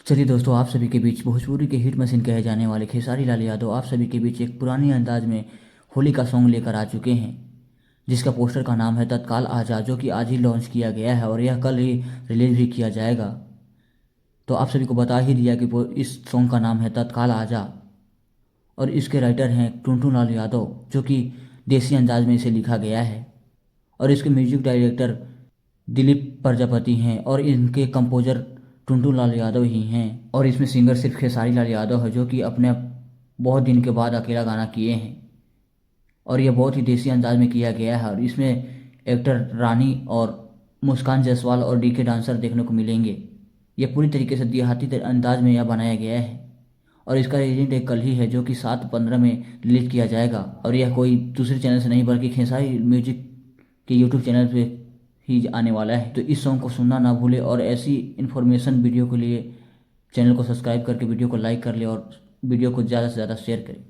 चलिए दोस्तों, आप सभी के बीच भोजपुरी के हिट मशीन कहे जाने वाले खेसारी लाल यादव आप सभी के बीच एक पुरानी अंदाज में होली का सॉन्ग लेकर आ चुके हैं, जिसका पोस्टर का नाम है तत्काल आजा, जो कि आज ही लॉन्च किया गया है और यह कल ही रिलीज भी किया जाएगा। तो आप सभी को बता ही दिया कि इस सॉन्ग का नाम है तत्काल आजा और इसके राइटर हैं टुनटुन लाल यादव, जो कि देसी अंदाज में इसे लिखा गया है। और इसके म्यूजिक डायरेक्टर दिलीप प्रजापति हैं और इनके कंपोजर टुनटुन लाल यादव ही हैं। और इसमें सिंगर सिर्फ खेसारी लाल यादव है, जो कि अपने बहुत दिन के बाद अकेला गाना किए हैं और यह बहुत ही देसी अंदाज में किया गया है। और इसमें एक्टर रानी और मुस्कान जायसवाल और डीके डांसर देखने को मिलेंगे। यह पूरी तरीके से देहाती अंदाज में यह बनाया गया है और इसका रिलीज डेट कल ही है, जो कि 7/15 में रिलीज किया जाएगा। और यह कोई दूसरे चैनल से नहीं बल्कि खेसारी म्यूजिक के यूट्यूब चैनल पे ही आने वाला है। तो इस सॉन्ग को सुनना ना भूले और ऐसी इन्फॉर्मेशन वीडियो के लिए चैनल को सब्सक्राइब करके वीडियो को लाइक कर ले और वीडियो को ज़्यादा से ज़्यादा शेयर करें।